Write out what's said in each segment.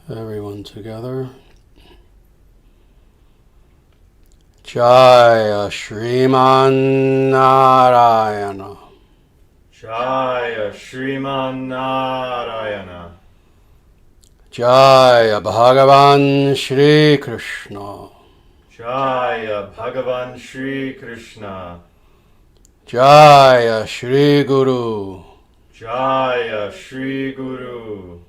Everyone together. Jaya Shriman Narayana. Jaya Shriman Narayana. Jaya Bhagavan Shri Krishna. Jaya Bhagavan Shri Krishna. Jaya Shri Guru. Jaya Shri Guru.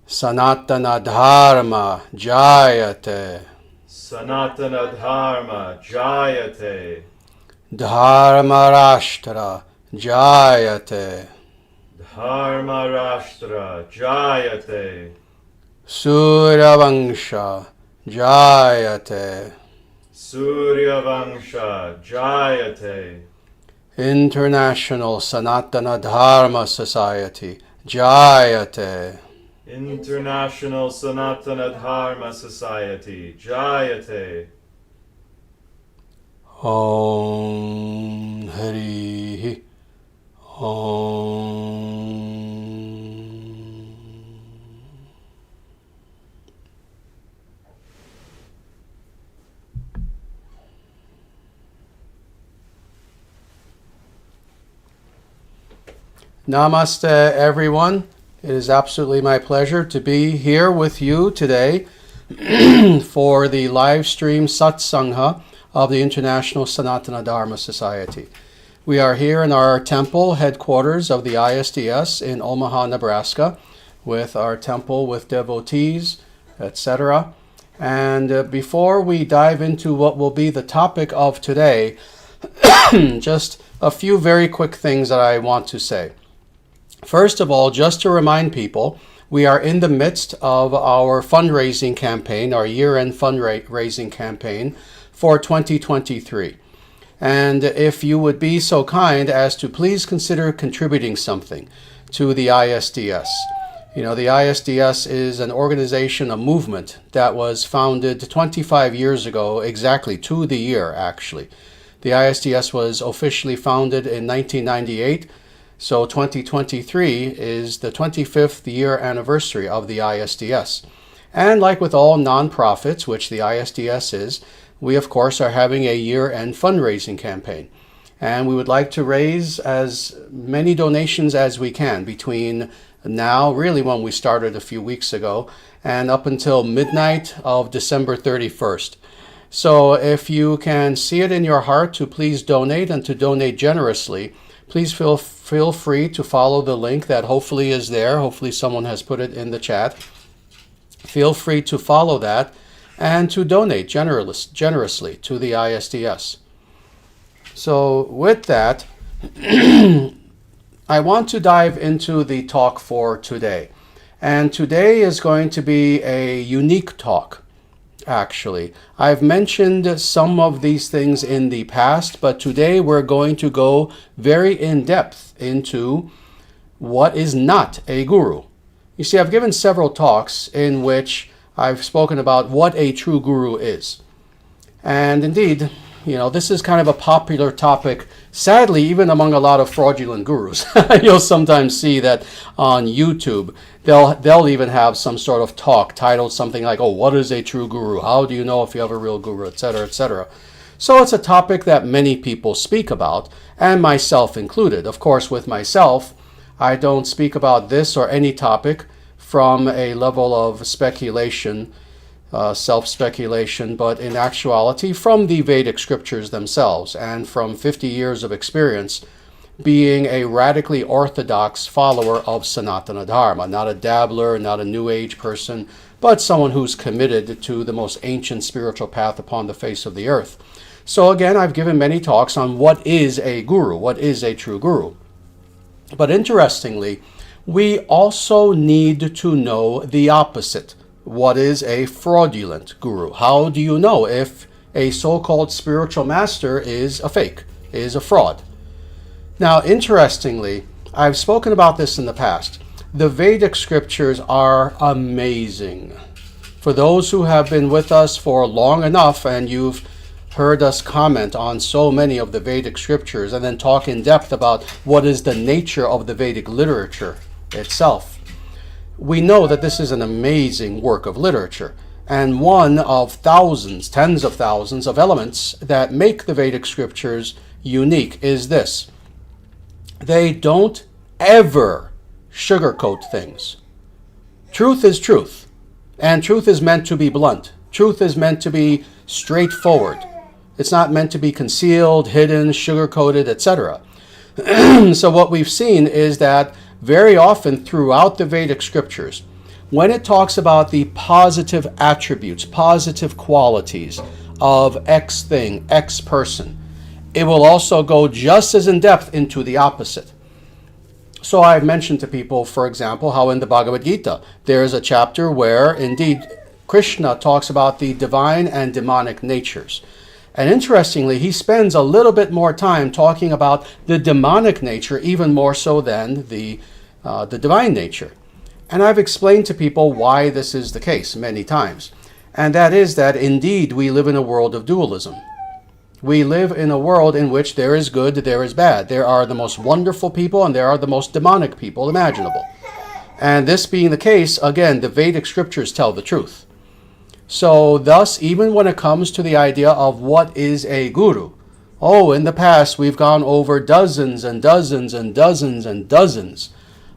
Sanatana Dharma Jayate. Sanatana Dharma Jayate. Dharma Rashtra Jayate. Dharma Rashtra Jayate. Suryavansha Jayate. Surya Vangsha Jayate. International Sanatana Dharma Society Jayate. International Sanatana Dharma Society Jayate. Om Hari Om. Namaste, everyone. It is absolutely my pleasure to be here with you today for the live stream satsangha of the International Sanatana Dharma Society. We are here in our temple headquarters of the ISDS in Omaha, Nebraska, with our temple with devotees, etc. And before we dive into what will be the topic of today, just a few very quick things that I want to say. First of all, just to remind people, we are in the midst of our fundraising campaign, our year-end fundraising campaign for 2023. And if you would be so kind as to please consider contributing something to the ISDS. You know, the ISDS is an organization, a movement that was founded 25 years ago, exactly to the year, actually. The ISDS was officially founded in 1998. So 2023 is the 25th year anniversary of the ISDS. And like with all nonprofits, which the ISDS is, we of course are having a year-end fundraising campaign. And we would like to raise as many donations as we can between now, really when we started a few weeks ago, and up until midnight of December 31st. So if you can see it in your heart to please donate and to donate generously, please feel free to follow the link that hopefully is there. Hopefully someone has put it in the chat. Feel free to follow that and to donate generously to the ISDS. So with that, I want to dive into the talk for today. And today is going to be a unique talk. Actually, I've mentioned some of these things in the past, but today we're going to go very in depth into what is not a guru. You see, I've given several talks in which I've spoken about what a true guru is. And indeed, you know, this is kind of a popular topic, sadly, even among a lot of fraudulent gurus. You'll sometimes see that on YouTube, they'll even have some sort of talk titled something like, oh, what is a true guru? How do you know if you have a real guru, etc., etc. So it's a topic that many people speak about, and myself included. Of course, with myself, I don't speak about this or any topic from a level of speculation, self-speculation, but in actuality from the Vedic scriptures themselves and from 50 years of experience being a radically orthodox follower of Sanatana Dharma, not a dabbler, not a New Age person, but someone who's committed to the most ancient spiritual path upon the face of the earth. So again, I've given many talks on what is a guru, what is a true guru. But interestingly, we also need to know the opposite. What is a fraudulent guru? How do you know if a so-called spiritual master is a fake, is a fraud? Now, interestingly, I've spoken about this in the past. The Vedic scriptures are amazing. For those who have been with us for long enough and you've heard us comment on so many of the Vedic scriptures and then talk in depth about what is the nature of the Vedic literature itself, we know that this is an amazing work of literature, and one of thousands, tens of thousands of elements that make the Vedic scriptures unique is this: they don't ever sugarcoat things. Truth is truth, and truth is meant to be blunt. Truth is meant to be straightforward. It's not meant to be concealed, hidden, sugar-coated, etc. So what we've seen is that very often throughout the Vedic scriptures, when it talks about the positive attributes, positive qualities of X thing, X person, it will also go just as in depth into the opposite. So I've mentioned to people, for example, how in the Bhagavad Gita, there is a chapter where indeed Krishna talks about the divine and demonic natures. And interestingly, he spends a little bit more time talking about the demonic nature, even more so than the divine nature. And I've explained to people why this is the case many times. And that is that indeed we live in a world of dualism. We live in a world in which there is good, there is bad. There are the most wonderful people and there are the most demonic people imaginable. And this being the case, again, the Vedic scriptures tell the truth. So thus, even when it comes to the idea of what is a guru, in the past we've gone over dozens and dozens and dozens and dozens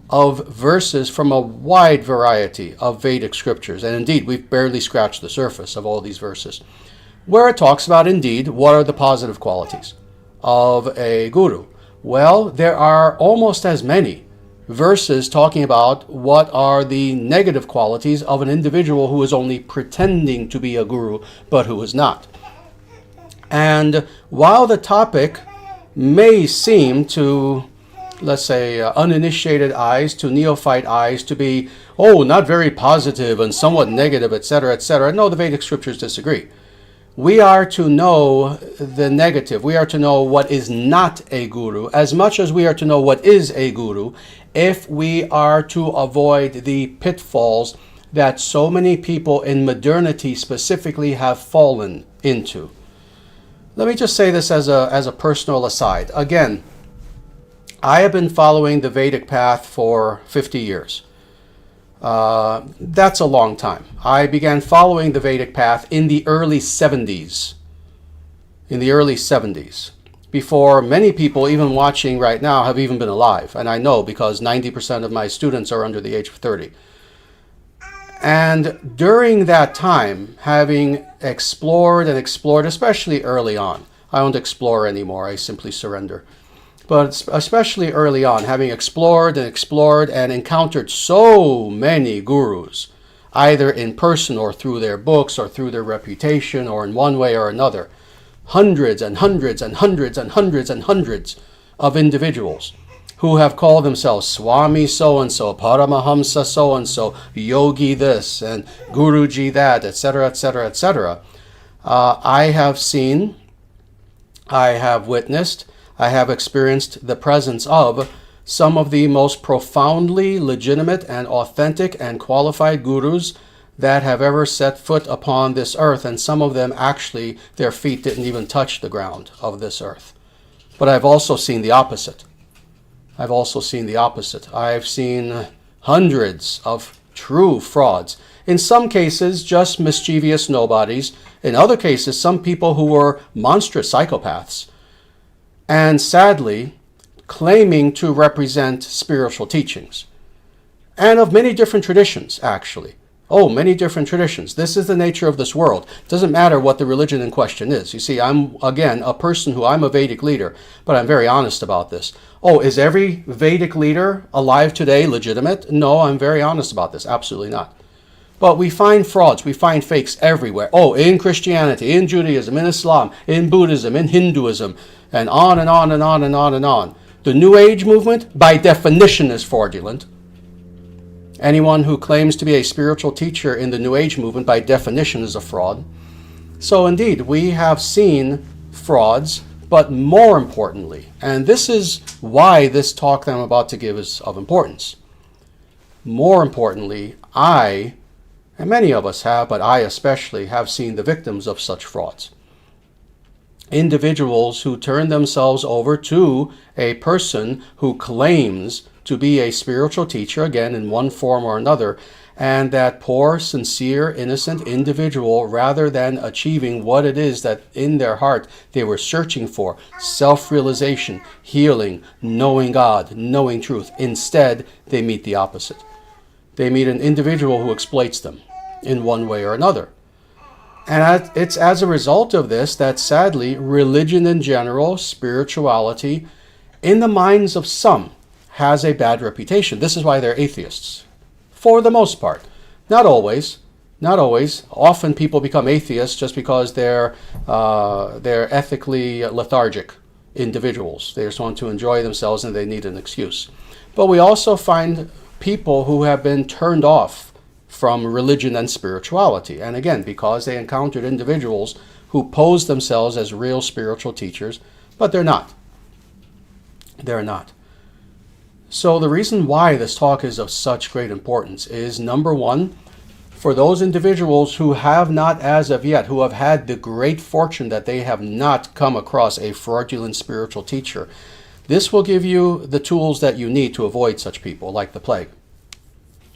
of verses from a wide variety of Vedic scriptures. And indeed, we've barely scratched the surface of all these verses, where it talks about indeed what are the positive qualities of a guru. Well, there are almost as many verses talking about what are the negative qualities of an individual who is only pretending to be a guru, but who is not. And while the topic may seem to, let's say, uninitiated eyes, to neophyte eyes, to be, not very positive and somewhat negative, etc., etc., no, the Vedic scriptures disagree. We are to know the negative. We are to know what is not a guru as much as we are to know what is a guru, if we are to avoid the pitfalls that so many people in modernity specifically have fallen into. Let me just say this as a personal aside. Again, I have been following the Vedic path for 50 years. That's a long time. I began following the Vedic path in the early 70s. Before many people, even watching right now, have even been alive. And I know because 90% of my students are under the age of 30. And during that time, having explored, especially early on, I don't explore anymore, I simply surrender. But especially early on, having explored and encountered so many gurus, either in person or through their books or through their reputation or in one way or another, hundreds and hundreds and hundreds and hundreds and hundreds of individuals who have called themselves Swami so-and-so, Paramahamsa so-and-so, Yogi this, and Guruji that, etc., etc., etc. I have seen, I have witnessed, I have experienced the presence of some of the most profoundly legitimate and authentic and qualified gurus that have ever set foot upon this earth, and some of them actually, their feet didn't even touch the ground of this earth. But I've also seen the opposite. I've seen hundreds of true frauds. In some cases, just mischievous nobodies. In other cases, some people who were monstrous psychopaths. And sadly, claiming to represent spiritual teachings. And of many different traditions, actually. Many different traditions. This is the nature of this world. It doesn't matter what the religion in question is. You see, I'm, again, I'm a Vedic leader, but I'm very honest about this. Is every Vedic leader alive today legitimate? No, I'm very honest about this. Absolutely not. But we find frauds, we find fakes everywhere. In Christianity, in Judaism, in Islam, in Buddhism, in Hinduism, and on and on and on and on and on. The New Age movement, by definition, is fraudulent. Anyone who claims to be a spiritual teacher in the New Age movement, by definition, is a fraud. So indeed, we have seen frauds, but more importantly, and this is why this talk that I'm about to give is of importance. More importantly, I, and many of us have, but I especially, have seen the victims of such frauds. individuals who turn themselves over to a person who claims to be a spiritual teacher, again, in one form or another, and that poor, sincere, innocent individual, rather than achieving what it is that in their heart they were searching for, self-realization, healing, knowing God, knowing truth, instead they meet the opposite. They meet an individual who exploits them in one way or another. And it's as a result of this that, sadly, religion in general, spirituality, in the minds of some, has a bad reputation. This is why they're atheists, for the most part. Not always. Not always. Often people become atheists just because they're ethically lethargic individuals. They just want to enjoy themselves and they need an excuse. But we also find people who have been turned off from religion and spirituality. And again, because they encountered individuals who pose themselves as real spiritual teachers, but they're not. They're not. So the reason why this talk is of such great importance is, number one, for those individuals who have not as of yet, who have had the great fortune that they have not come across a fraudulent spiritual teacher, this will give you the tools that you need to avoid such people like the plague.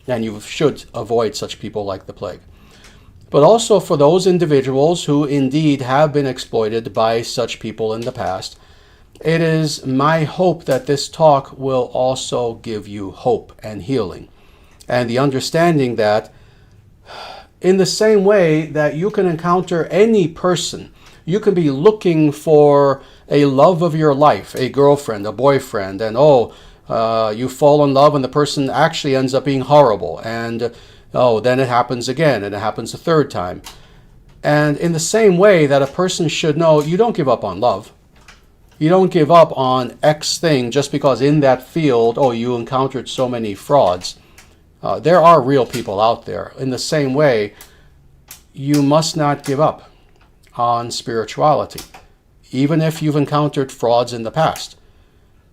And you should avoid such people like the plague. But also for those individuals who indeed have been exploited by such people in the past, it is my hope that this talk will also give you hope and healing. And the understanding that in the same way that you can encounter any person, you can be looking for a love of your life, a girlfriend, a boyfriend, and you fall in love and the person actually ends up being horrible. And then it happens again, and it happens a third time. And in the same way that a person should know, you don't give up on love. You don't give up on X thing just because in that field, you encountered so many frauds. There are real people out there. In the same way, you must not give up on spirituality, even if you've encountered frauds in the past.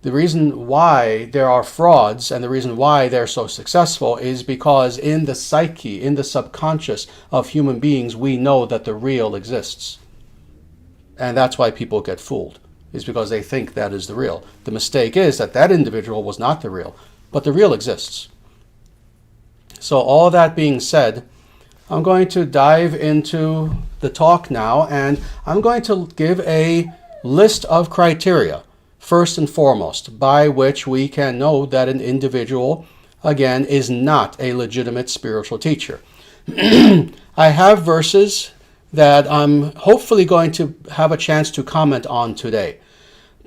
The reason why there are frauds and the reason why they're so successful is because in the psyche, in the subconscious of human beings, we know that the real exists. And that's why people get fooled, is because they think that is the real. The mistake is that that individual was not the real, but the real exists. So all that being said, I'm going to dive into the talk now, and I'm going to give a list of criteria, first and foremost, by which we can know that an individual, again, is not a legitimate spiritual teacher. I have verses that I'm hopefully going to have a chance to comment on today.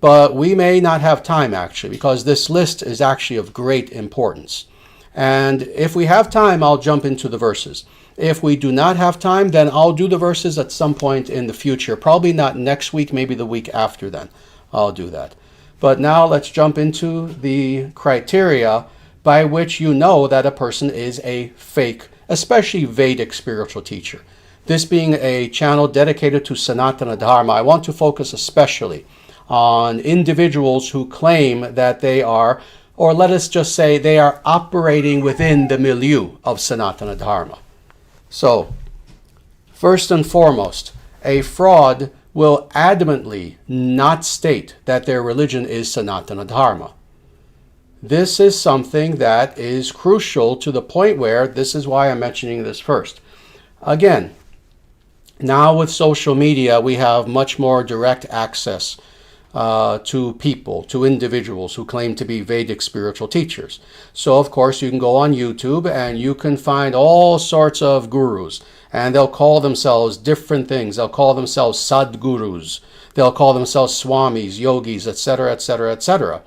But we may not have time, actually, because this list is actually of great importance. And if we have time, I'll jump into the verses. If we do not have time, then I'll do the verses at some point in the future. Probably not next week, maybe the week after then. I'll do that. But now let's jump into the criteria by which you know that a person is a fake, especially Vedic spiritual teacher. This being a channel dedicated to Sanatana Dharma, I want to focus especially on individuals who claim that they are, or let us just say they are operating within the milieu of Sanatana Dharma. So, first and foremost, a fraud will adamantly not state that their religion is Sanatana Dharma. This is something that is crucial to the point where, this is why I'm mentioning this first. Again, now with social media, we have much more direct access to people, to individuals who claim to be Vedic spiritual teachers. So, of course, you can go on YouTube and you can find all sorts of gurus, and they'll call themselves different things. They'll call themselves Sadgurus. They'll call themselves Swamis, Yogis, etc., etc., etc.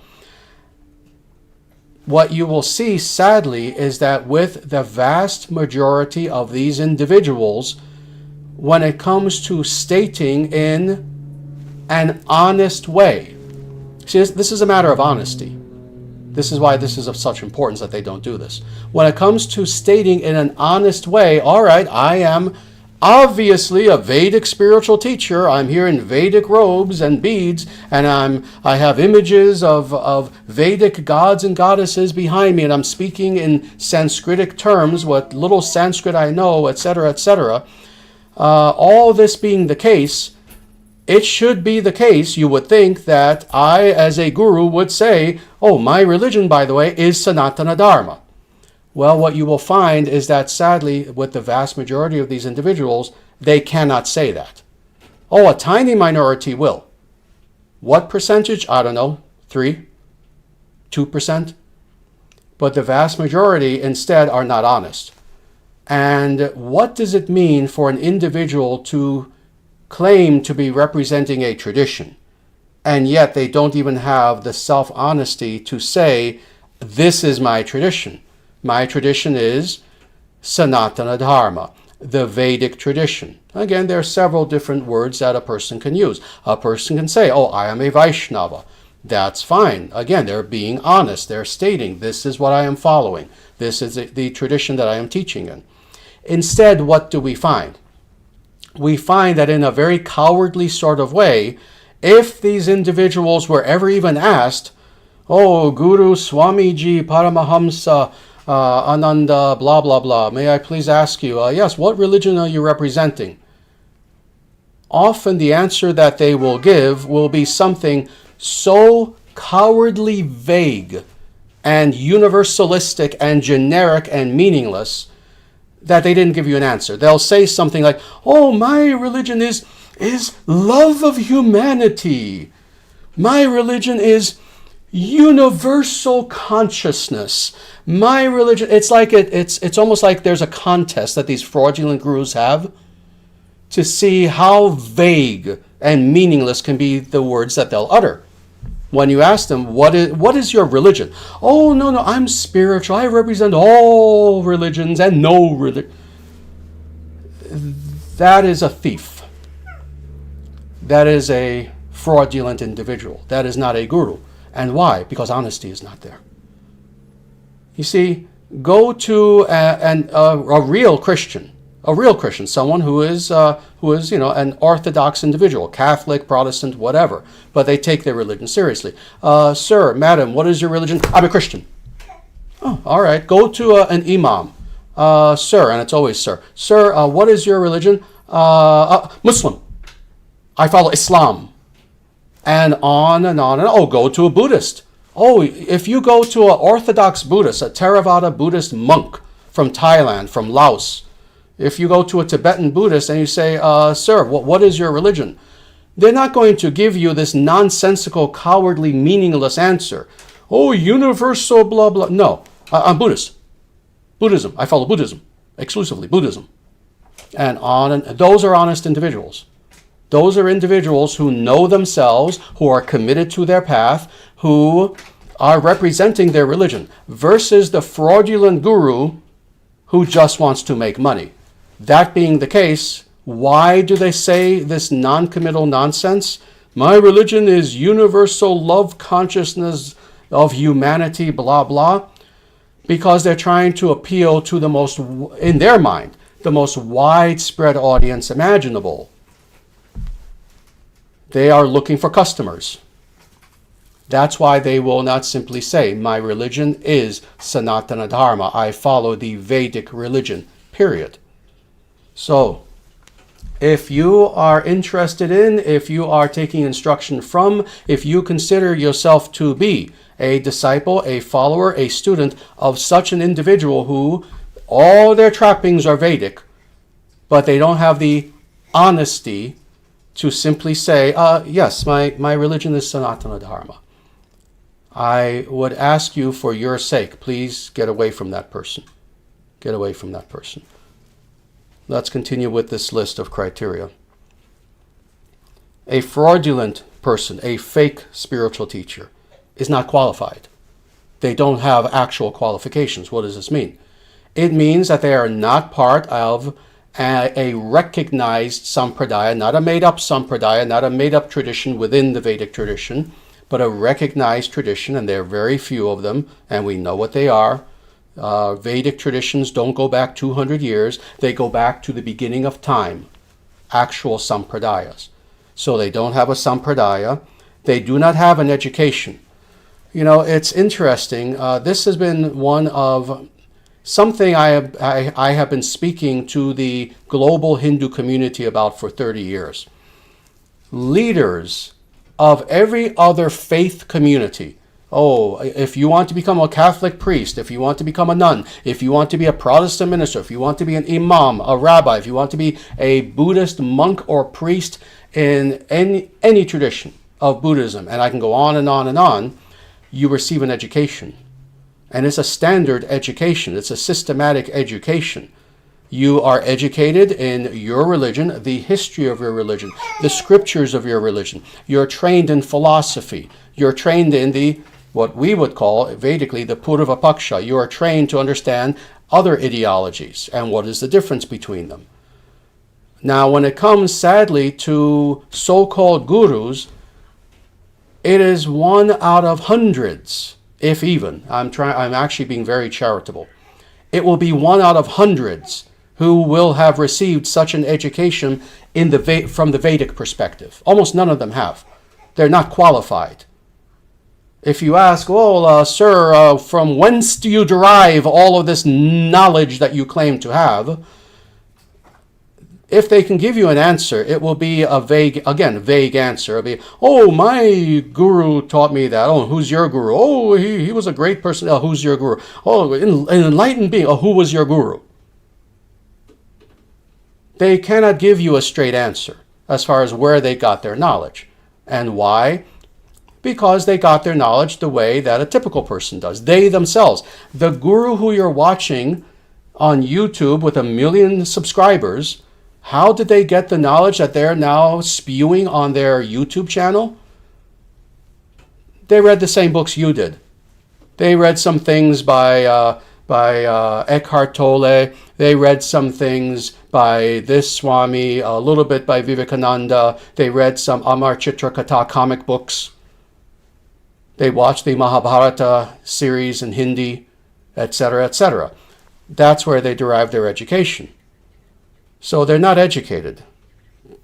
What you will see, sadly, is that with the vast majority of these individuals, when it comes to stating in an honest way. See, this is a matter of honesty. This is why this is of such importance that they don't do this. When it comes to stating in an honest way, all right, I am obviously a Vedic spiritual teacher. I'm here in Vedic robes and beads, and I have images of Vedic gods and goddesses behind me, and I'm speaking in Sanskritic terms, what little Sanskrit I know, etc., etc. All this being the case, it should be the case, you would think, that I, as a guru, would say, oh, my religion, by the way, is Sanatana Dharma. Well, what you will find is that, sadly, with the vast majority of these individuals, they cannot say that. Oh, a tiny minority will. What percentage? I don't know, 3%, 2%? But the vast majority, instead, are not honest. And what does it mean for an individual to claim to be representing a tradition, and yet they don't even have the self-honesty to say, this is my tradition. My tradition is Sanatana Dharma, the Vedic tradition. Again, there are several different words that a person can use. A person can say, oh, I am a Vaishnava. That's fine. Again, they're being honest. They're stating, this is what I am following. This is the tradition that I am teaching in. Instead, what do we find? We find that in a very cowardly sort of way, if these individuals were ever even asked, oh, Guru, Swamiji, Paramahamsa, Ananda, blah, blah, blah, may I please ask you, yes, what religion are you representing? Often the answer that they will give will be something so cowardly vague and universalistic and generic and meaningless that they didn't give you an answer. They'll say something like, oh, my religion is love of humanity. My religion is universal consciousness. My religion, it's like it's almost like there's a contest that these fraudulent gurus have to see how vague and meaningless can be the words that they'll utter. When you ask them, what is your religion? Oh, no, I'm spiritual. I represent all religions and no religion. That is a thief. That is a fraudulent individual. That is not a guru. And why? Because honesty is not there. You see, go to a real Christian, someone who is an orthodox individual, Catholic, Protestant, whatever, but they take their religion seriously. Sir, madam, what is your religion? I'm a Christian. Oh, all right. Go to an imam. Sir, and it's always sir. Sir, what is your religion? Muslim. I follow Islam. And on and on and on. Oh, go to a Buddhist. Oh, if you go to an Orthodox Buddhist, a Theravada Buddhist monk from Thailand, from Laos, if you go to a Tibetan Buddhist and you say, sir, what is your religion? They're not going to give you this nonsensical, cowardly, meaningless answer. Oh, universal, blah, blah. No, I'm Buddhist. Buddhism. I follow Buddhism. Exclusively Buddhism. And on and those are honest individuals. Those are individuals who know themselves, who are committed to their path, who are representing their religion, versus the fraudulent guru who just wants to make money. That being the case, why do they say this non-committal nonsense? My religion is universal love consciousness of humanity, blah, blah. Because they're trying to appeal to the most, in their mind, the most widespread audience imaginable. They are looking for customers. That's why they will not simply say, my religion is Sanatana Dharma. I follow the Vedic religion, period. So, if you are interested in, if you are taking instruction from, if you consider yourself to be a disciple, a follower, a student of such an individual who all their trappings are Vedic, but they don't have the honesty to simply say, yes, my religion is Sanatana Dharma. I would ask you for your sake, please get away from that person. Get away from that person. Let's continue with this list of criteria. A fraudulent person, a fake spiritual teacher, is not qualified. They don't have actual qualifications. What does this mean? It means that they are not part of a recognized sampradaya, not a made-up sampradaya, not a made-up tradition within the Vedic tradition, but a recognized tradition, and there are very few of them, and we know what they are. Vedic traditions don't go back 200 years. They go back to the beginning of time, actual sampradayas. So they don't have a sampradaya. They do not have an education. You know, it's interesting. This has been one of something I have been speaking to the global Hindu community about for 30 years. leaders of every other faith community. Oh, if you want to become a Catholic priest, if you want to become a nun, if you want to be a Protestant minister, if you want to be an imam, a rabbi, if you want to be a Buddhist monk or priest in any tradition of Buddhism, and I can go on and on and on, you receive an education. And it's a standard education. It's a systematic education. You are educated in your religion, the history of your religion, the scriptures of your religion. You're trained in philosophy. You're trained in what we would call Vedically the Purva Paksha. You are trained to understand other ideologies and what is the difference between them. Now, when it comes, sadly, to so-called gurus, it is one out of hundreds, if even. I'm actually being very charitable. It will be one out of hundreds who will have received such an education from the Vedic perspective. Almost none of them have. They're not qualified. If you ask, sir, from whence do you derive all of this knowledge that you claim to have? If they can give you an answer, it will be a vague answer. It'll be, my guru taught me that. Oh, who's your guru? Oh, he was a great person. Oh, who's your guru? Oh, an enlightened being. Oh, who was your guru? They cannot give you a straight answer as far as where they got their knowledge. And why? Because they got their knowledge the way that a typical person does. They themselves. The guru who you're watching on YouTube with 1 million subscribers, how did they get the knowledge that they're now spewing on their YouTube channel? They read the same books you did. They read some things by Eckhart Tolle. They read some things by this Swami, a little bit by Vivekananda. They read some Amar Chitra Katha comic books. They watched the Mahabharata series in Hindi, etc., etc. That's where they derive their education. So they're not educated.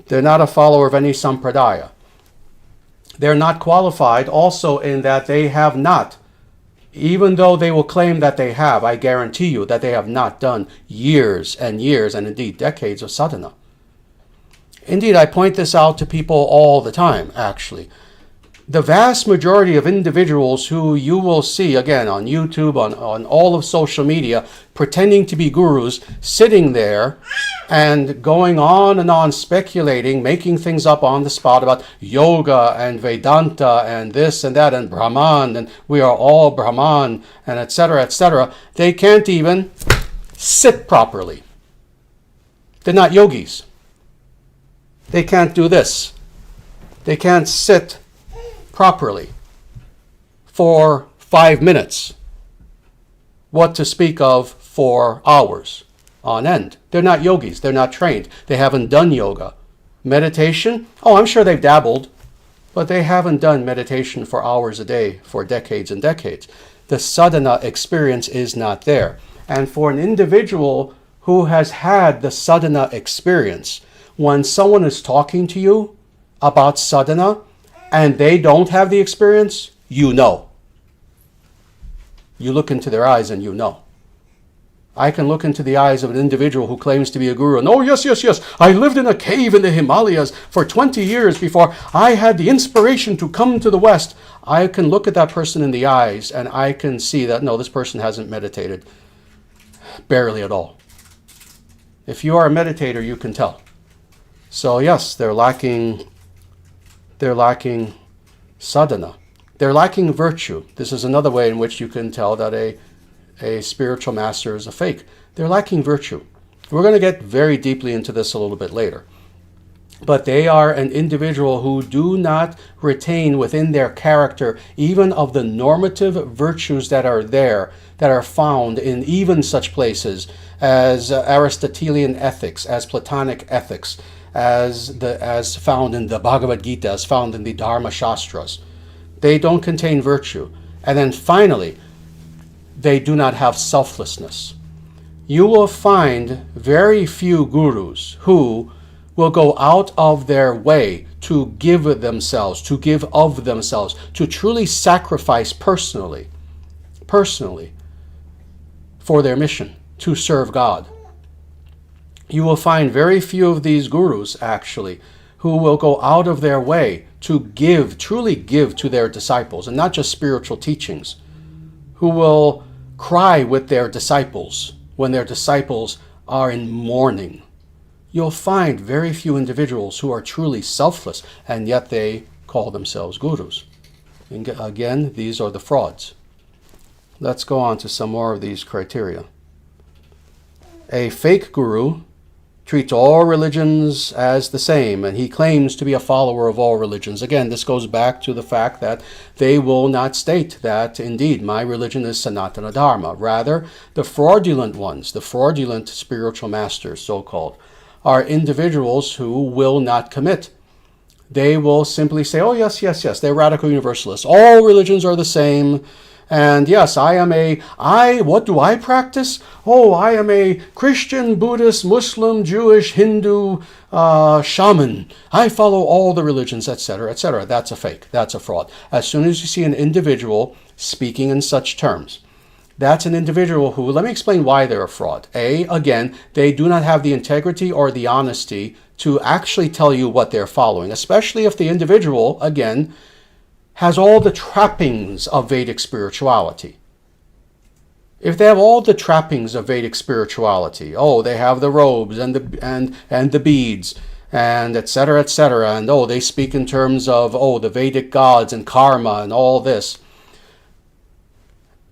They're not a follower of any sampradaya. They're not qualified also in that they have not, even though they will claim that they have, I guarantee you that they have not done years and years and indeed decades of sadhana. Indeed, I point this out to people all the time, actually. The vast majority of individuals who you will see, again, on YouTube, on all of social media, pretending to be gurus, sitting there and going on and on speculating, making things up on the spot about yoga and Vedanta and this and that and Brahman and we are all Brahman and etc., etc. They can't even sit properly. They're not yogis. They can't do this. They can't sit properly for 5 minutes. What to speak of for hours on end. They're not yogis. They're not trained. They haven't done yoga. Meditation? Oh, I'm sure they've dabbled, but they haven't done meditation for hours a day for decades and decades. The sadhana experience is not there. And for an individual who has had the sadhana experience, when someone is talking to you about sadhana and they don't have the experience, you know. You look into their eyes and you know. I can look into the eyes of an individual who claims to be a guru and, oh, yes, I lived in a cave in the Himalayas for 20 years before I had the inspiration to come to the West. I can look at that person in the eyes and I can see that, no, this person hasn't meditated barely at all. If you are a meditator, you can tell. So yes, they're lacking sadhana. They're lacking virtue. This is another way in which you can tell that a spiritual master is a fake. They're lacking virtue. We're going to get very deeply into this a little bit later. But they are an individual who do not retain within their character even of the normative virtues that are there, that are found in even such places as Aristotelian ethics, as Platonic ethics, as found in the Bhagavad Gita, as found in the Dharma Shastras. They don't contain virtue. And then finally, they do not have selflessness. You will find very few gurus who will go out of their way to give themselves, to give of themselves, to truly sacrifice personally for their mission, to serve God. You will find very few of these gurus, actually, who will go out of their way to give, truly give to their disciples, and not just spiritual teachings, who will cry with their disciples when their disciples are in mourning. You'll find very few individuals who are truly selfless, and yet they call themselves gurus. And again, these are the frauds. Let's go on to some more of these criteria. A fake guru treats all religions as the same, and he claims to be a follower of all religions. Again, this goes back to the fact that they will not state that, indeed, my religion is Sanatana Dharma. Rather, the fraudulent ones, the fraudulent spiritual masters, so-called, are individuals who will not commit. They will simply say, oh, yes, yes, yes, they're radical universalists. All religions are the same. And yes, what do I practice? Oh, I am a Christian, Buddhist, Muslim, Jewish, Hindu, shaman. I follow all the religions, etc., etc. That's a fake. That's a fraud. As soon as you see an individual speaking in such terms, that's an individual who, let me explain why they're a fraud. Again, they do not have the integrity or the honesty to actually tell you what they're following, especially if the individual, again, has all the trappings of Vedic spirituality. If they have all the trappings of Vedic spirituality, they have the robes and the beads and etc., and they speak in terms of the Vedic gods and karma and all this,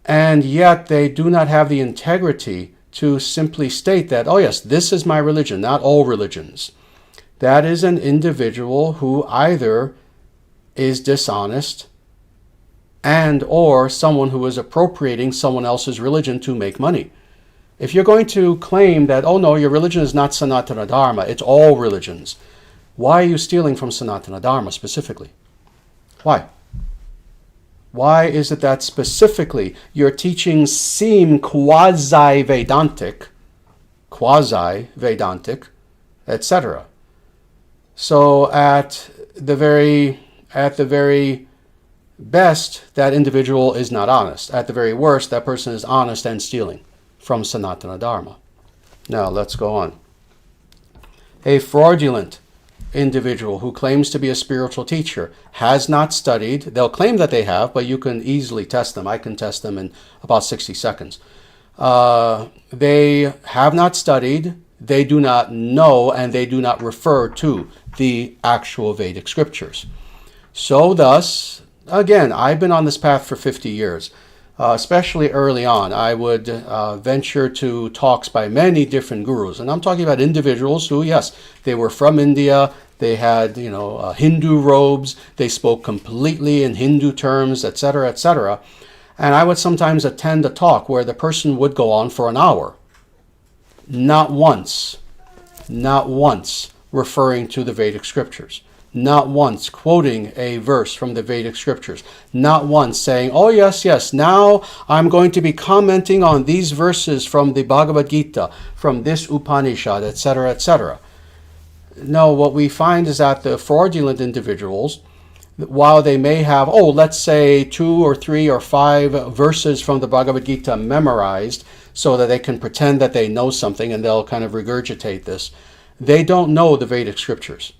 and yet they do not have the integrity to simply state that, oh yes, this is my religion, not all religions. That is an individual who either is dishonest and or someone who is appropriating someone else's religion to make money. If you're going to claim that, oh no, your religion is not Sanatana Dharma, it's all religions, why are you stealing from Sanatana Dharma specifically? Why? Why is it that specifically your teachings seem quasi-Vedantic, etc.? So at the very best, that individual is not honest. At the very worst, that person is honest and stealing from Sanatana Dharma. Now, let's go on. A fraudulent individual who claims to be a spiritual teacher has not studied. They'll claim that they have, but you can easily test them. I can test them in about 60 seconds. They have not studied, they do not know, and they do not refer to the actual Vedic scriptures. So thus, again, I've been on this path for 50 years. Especially early on, I would venture to talks by many different gurus. And I'm talking about individuals who, yes, they were from India, they had, Hindu robes, they spoke completely in Hindu terms, etc., etc. And I would sometimes attend a talk where the person would go on for an hour. Not once referring to the Vedic scriptures. Not once quoting a verse from the Vedic scriptures. Not once saying, oh yes, yes, now I'm going to be commenting on these verses from the Bhagavad Gita, from this Upanishad, etc., etc. No, what we find is that the fraudulent individuals, while they may have, let's say 2 or 3 or 5 verses from the Bhagavad Gita memorized so that they can pretend that they know something and they'll kind of regurgitate this, they don't know the Vedic scriptures.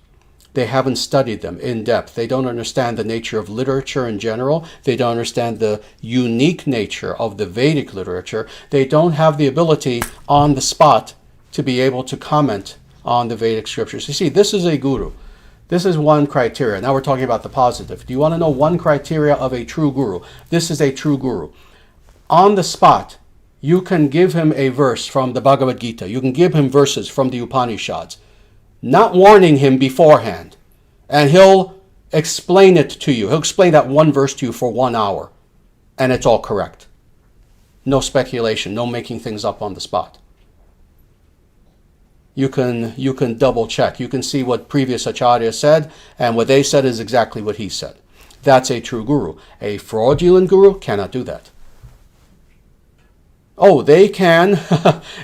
They haven't studied them in depth. They don't understand the nature of literature in general. They don't understand the unique nature of the Vedic literature. They don't have the ability on the spot to be able to comment on the Vedic scriptures. You see, this is a guru. This is one criteria. Now we're talking about the positive. Do you want to know one criteria of a true guru? This is a true guru. On the spot, you can give him a verse from the Bhagavad Gita. You can give him verses from the Upanishads, not warning him beforehand. And he'll explain it to you. He'll explain that one verse to you for 1 hour. And it's all correct. No speculation, no making things up on the spot. You can double check. You can see what previous Acharya said, and what they said is exactly what he said. That's a true guru. A fraudulent guru cannot do that. They can,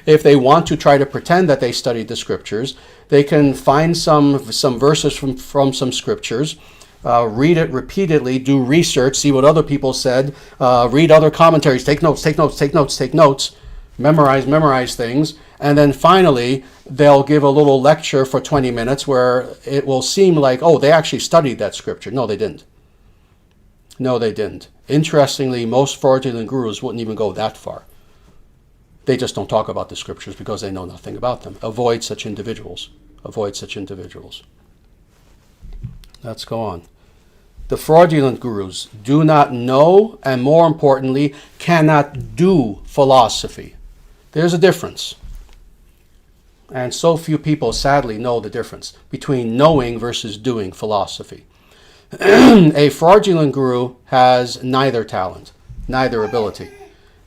if they want to try to pretend that they studied the scriptures, they can find some verses from some scriptures, read it repeatedly, do research, see what other people said, read other commentaries, take notes, memorize things, and then finally they'll give a little lecture for 20 minutes where it will seem like, oh, they actually studied that scripture. No, they didn't. No, they didn't. Interestingly, most fraudulent gurus wouldn't even go that far. They just don't talk about the scriptures because they know nothing about them. Avoid such individuals. Avoid such individuals. Let's go on. The fraudulent gurus do not know, and more importantly, cannot do philosophy. There's a difference. And so few people sadly know the difference between knowing versus doing philosophy. A fraudulent guru has neither talent, neither ability.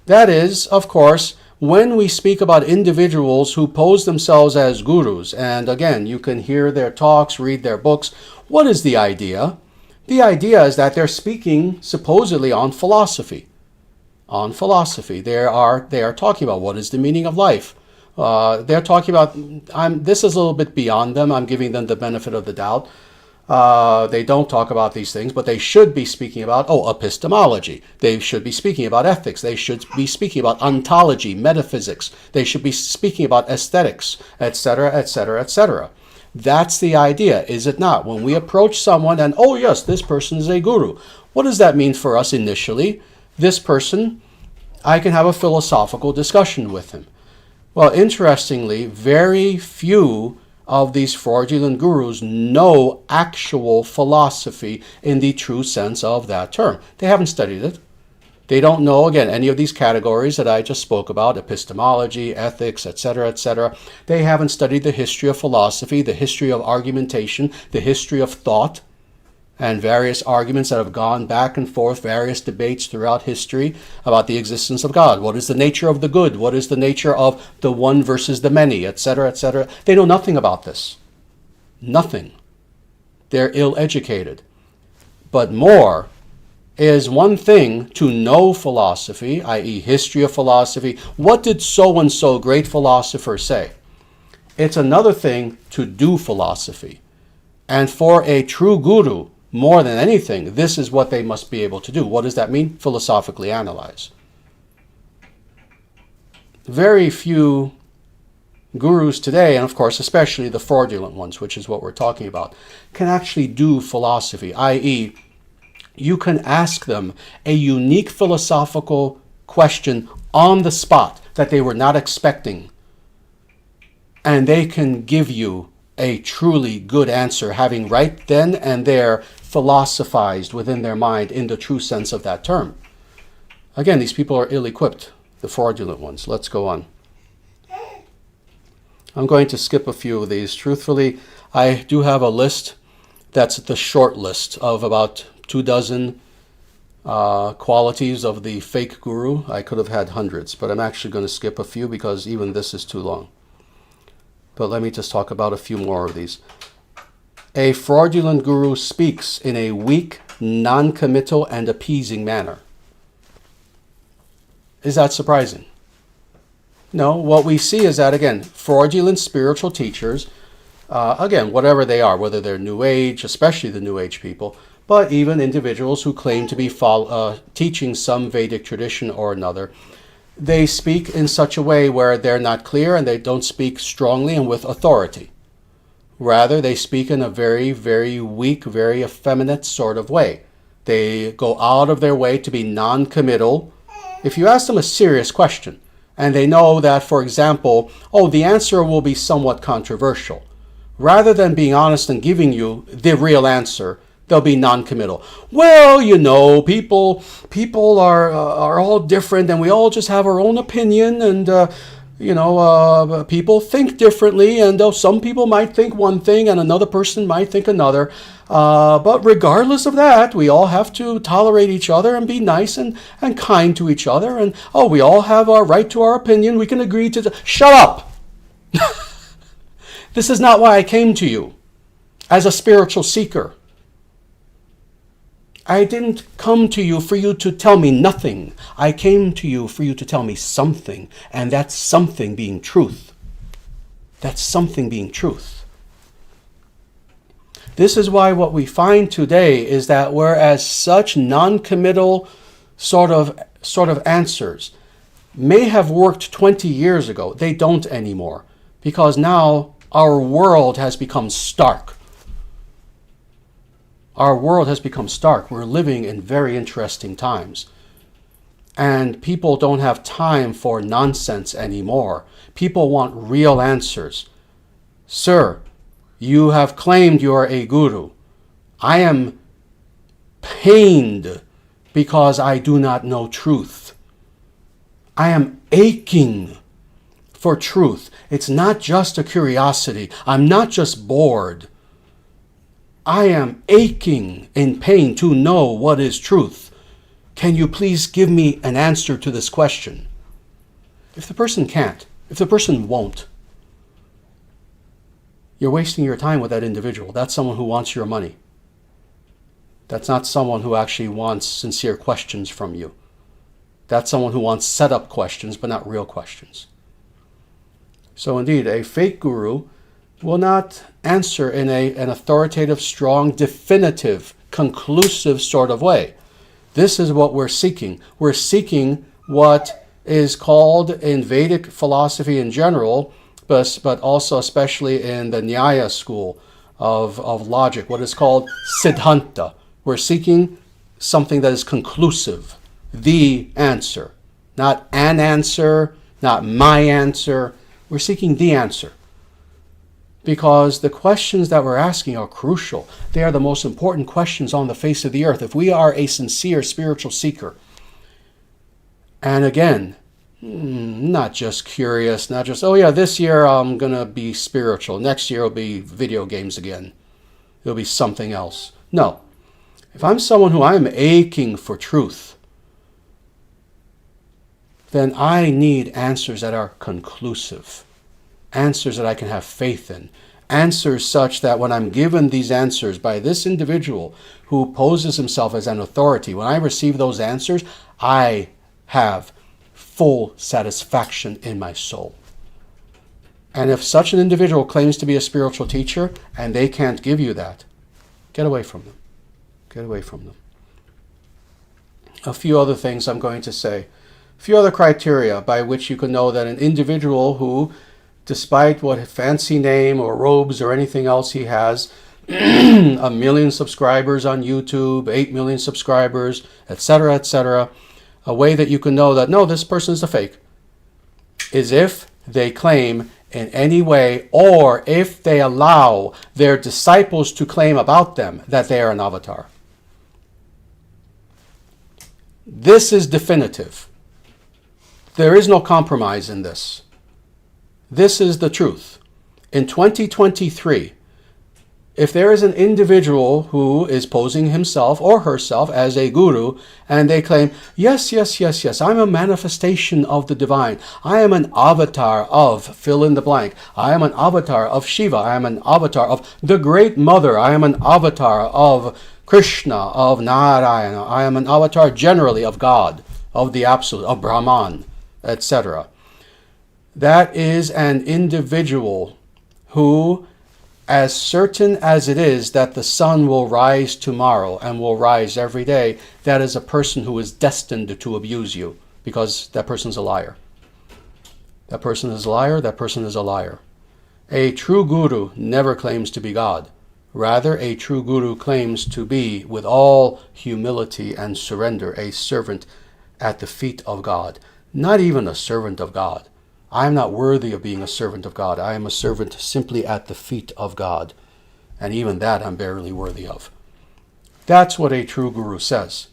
That is, of course, when we speak about individuals who pose themselves as gurus, and again, you can hear their talks, read their books, what is the idea? The idea is that they're speaking supposedly on philosophy. On philosophy. They are talking about what is the meaning of life. They're talking about, this is a little bit beyond them. I'm giving them the benefit of the doubt. They don't talk about these things, but they should be speaking about, epistemology. They should be speaking about ethics. They should be speaking about ontology, metaphysics. They should be speaking about aesthetics, etc., etc., etc. That's the idea, is it not? When we approach someone and, oh yes, this person is a guru. What does that mean for us initially? This person, I can have a philosophical discussion with him. Well, interestingly, very few of these fraudulent gurus know actual philosophy in the true sense of that term. They haven't studied it. They don't know, again, any of these categories that I just spoke about, epistemology, ethics, etc., etc. They haven't studied the history of philosophy, the history of argumentation, the history of thought, and various arguments that have gone back and forth, various debates throughout history about the existence of God. What is the nature of the good? What is the nature of the one versus the many, etc., etc. They know nothing about this. Nothing. They're ill-educated. But more is one thing to know philosophy, i.e. history of philosophy. What did so-and-so great philosopher say? It's another thing to do philosophy. And for a true guru, more than anything, this is what they must be able to do. What does that mean? Philosophically analyze. Very few gurus today, and of course especially the fraudulent ones, which is what we're talking about, can actually do philosophy, i.e. you can ask them a unique philosophical question on the spot that they were not expecting, and they can give you a truly good answer, having right then and there philosophized within their mind in the true sense of that term. Again, these people are ill-equipped, the fraudulent ones. Let's go on. I'm going to skip a few of these. Truthfully, I do have a list that's the short list of about 24 qualities of the fake guru. I could have had hundreds, but I'm actually going to skip a few because even this is too long. But let me just talk about a few more of these. A fraudulent guru speaks in a weak, non-committal, and appeasing manner. Is that surprising? No, what we see is that, again, fraudulent spiritual teachers, again, whatever they are, whether they're New Age, especially the New Age people, but even individuals who claim to be teaching some Vedic tradition or another, they speak in such a way where they're not clear and they don't speak strongly and with authority. Rather, they speak in a very, very weak, very effeminate sort of way. They go out of their way to be non-committal. If you ask them a serious question, and they know that, for example, the answer will be somewhat controversial, rather than being honest and giving you the real answer, they'll be non-committal. Well, people are all different, and we all just have our own opinion, and people think differently, and some people might think one thing, and another person might think another. But regardless of that, we all have to tolerate each other and be nice and kind to each other. And we all have our right to our opinion. We can agree to. Shut up! This is not why I came to you as a spiritual seeker. I didn't come to you for you to tell me nothing. I came to you for you to tell me something, and that's something being truth. That's something being truth. This is why what we find today is that whereas such non-committal sort of answers may have worked 20 years ago, they don't anymore. because now our world has become stark. Our world has become stark. We're living in very interesting times. And people don't have time for nonsense anymore. People want real answers. Sir, you have claimed you are a guru. I am pained because I do not know truth. I am aching for truth. It's not just a curiosity. I'm not just bored. I am aching in pain to know what is truth. Can you please give me an answer to this question? If the person can't, if the person won't, you're wasting your time with that individual. That's someone who wants your money. That's not someone who actually wants sincere questions from you. That's someone who wants set-up questions, but not real questions. So indeed, a fake guru will not answer in an authoritative, strong, definitive, conclusive sort of way. This is what we're seeking. We're seeking what is called in Vedic philosophy in general, but also especially in the Nyaya school of logic, what is called Siddhanta. We're seeking something that is conclusive, the answer. Not an answer, not my answer. We're seeking the answer. Because the questions that we're asking are crucial. They are the most important questions on the face of the earth. If we are a sincere spiritual seeker, and again, not just curious, not just, oh yeah, this year I'm going to be spiritual. Next year it'll be video games again. It'll be something else. No. If I'm someone who I'm aching for truth, then I need answers that are conclusive. Answers that I can have faith in. Answers such that when I'm given these answers by this individual who poses himself as an authority, when I receive those answers, I have full satisfaction in my soul. And if such an individual claims to be a spiritual teacher and they can't give you that, get away from them. Get away from them. A few other things I'm going to say. A few other criteria by which you can know that an individual who, despite what fancy name or robes or anything else he has, 1 million subscribers on YouTube, 8 million subscribers, etc., a way that you can know that, no, this person is a fake, is if they claim in any way, or if they allow their disciples to claim about them that they are an avatar. This is definitive. There is no compromise in this. This is the truth. In 2023, if there is an individual who is posing himself or herself as a guru, and they claim, yes, I'm a manifestation of the divine. I am an avatar of fill in the blank. I am an avatar of Shiva. I am an avatar of the Great Mother. I am an avatar of Krishna, of Narayana. I am an avatar generally of God, of the Absolute, of Brahman, etc. That is an individual who, as certain as it is that the sun will rise tomorrow and will rise every day, that is a person who is destined to abuse you, because that person's a liar. That person is a liar, that person is a liar. A true guru never claims to be God. Rather, a true guru claims to be, with all humility and surrender, a servant at the feet of God. Not even a servant of God. I am not worthy of being a servant of God. I am a servant simply at the feet of God. And even that I'm barely worthy of. That's what a true guru says.